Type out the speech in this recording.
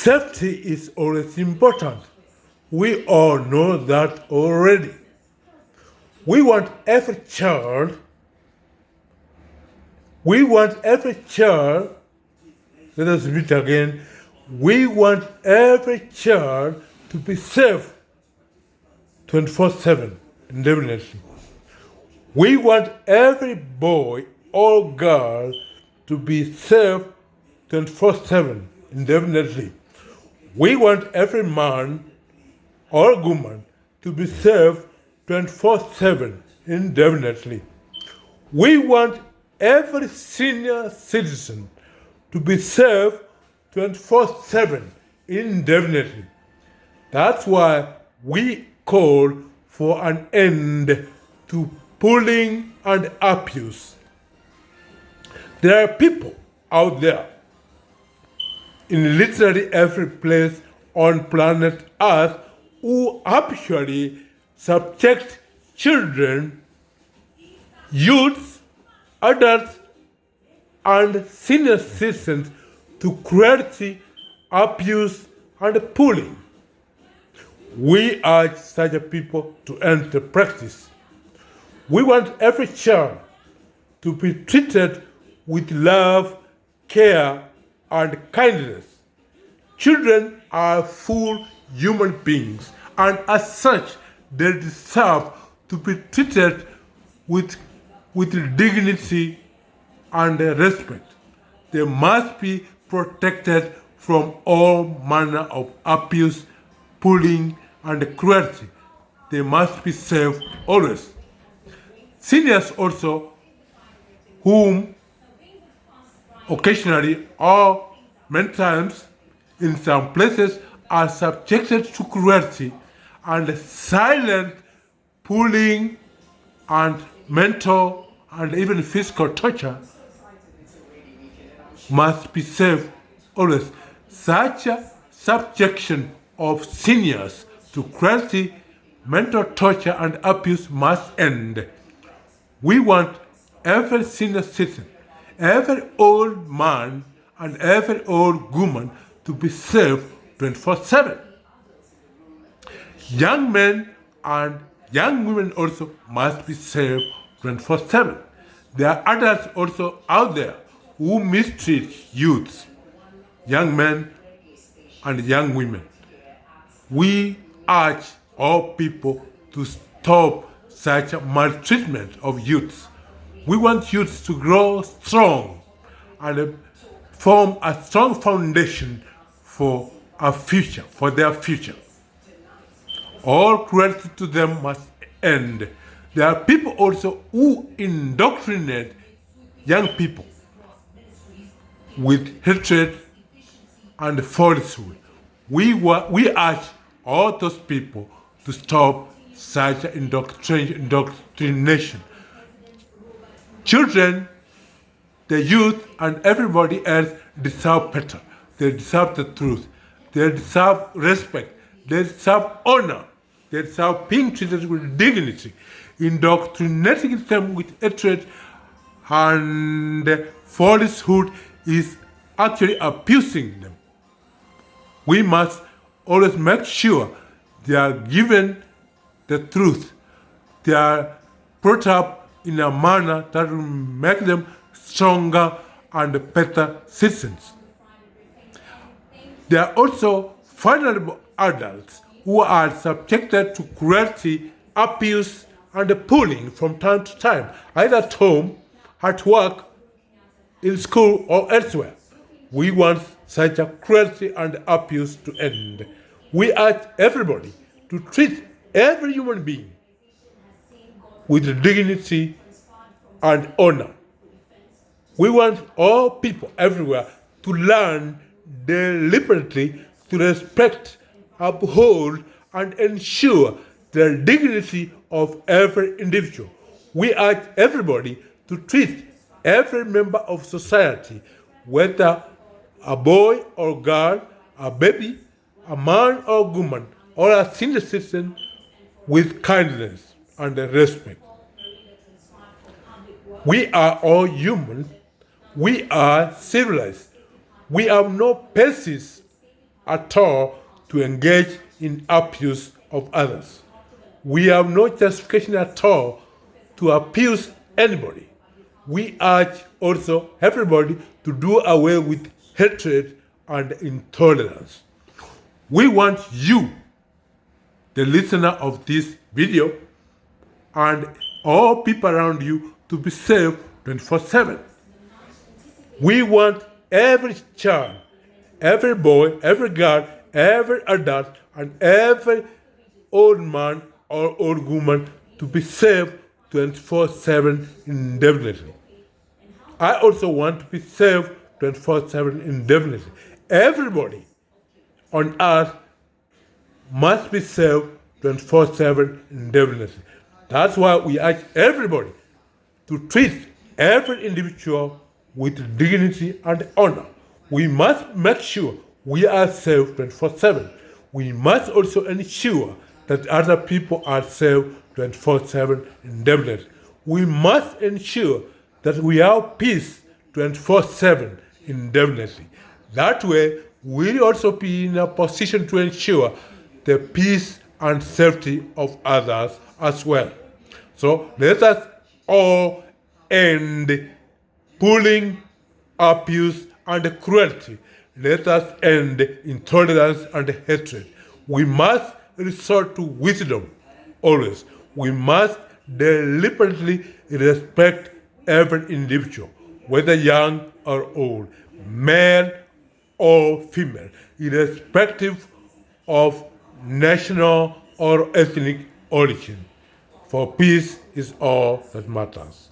Safety is always important. We all know that already. We want every child, let us repeat again. We want every child to be safe 24/7, indefinitely. We want every boy or girl to be safe 24/7, indefinitely. We want every man or woman to be safe 24/7, indefinitely. We want every senior citizen to be safe 24/7, indefinitely. That's why we call for an end to bullying and abuse. There are people out there in literally every place on planet Earth who actually subject children, youths, adults, and senior citizens to cruelty, abuse, and bullying. We urge such people to end the practice. We want every child to be treated with love, care, and kindness. Children are full human beings, and as such, they deserve to be treated with dignity and respect. They must be protected from all manner of abuse, bullying, and cruelty. They must be safe always. Seniors also, whom occasionally or many times in some places are subjected to cruelty and silent bullying and mental and even physical torture, must be safe always. Such a subjection of seniors to cruelty, mental torture, and abuse must end. We want every senior citizen, every old man, and every old woman to be safe 24/7. Young men and young women also must be safe 24/7. There are adults also out there who mistreat youths, young men, and young women. We urge all people to stop such maltreatment of youths. We want youths to grow strong and form a strong foundation for a future, for their future. All cruelty to them must end. There are people also who indoctrinate young people with hatred and falsehood. We urge all those people to stop such indoctrination. Children, the youth, and everybody else deserve better. They deserve the truth. They deserve respect. They deserve honor. They deserve being treated with dignity. Indoctrinating them with hatred and falsehood is actually abusing them. We must always make sure they are given the truth. They are brought up in a manner that will make them stronger and better citizens. There are also vulnerable adults who are subjected to cruelty, abuse, and bullying from time to time, either at home, at work, in school, or elsewhere. We want such a cruelty and abuse to end. We urge everybody to treat every human being with dignity and honor. We want all people everywhere to learn deliberately to respect, uphold, and ensure the dignity of every individual. We urge everybody to treat every member of society, whether a boy or girl, a baby, a man or woman, or a senior citizen, with kindness and respect. We are all human. We are civilized. We have no basis at all to engage in abuse of others. We have no justification at all to abuse anybody. We urge also everybody to do away with hatred and intolerance. We want you, the listener of this video, and all people around you to be safe 24/7. We want every child, every boy, every girl, every adult, and every old man or old woman to be safe 24/7 indefinitely. I also want to be safe 24/7 indefinitely. Everybody on earth must be safe 24/7 indefinitely. That's why we urge everybody to treat every individual with dignity and honor. We must make sure we are safe 24/7. We must also ensure that other people are safe 24/7 indefinitely. We must ensure that we have peace 24/7 indefinitely. That way, we'll also be in a position to ensure the peace and safety of others as well. So let us all end bullying, abuse, and cruelty. Let us end intolerance and hatred. We must resort to wisdom always. We must deliberately respect every individual, whether young or old, male or female, irrespective of national or ethnic origin. For peace is all that matters.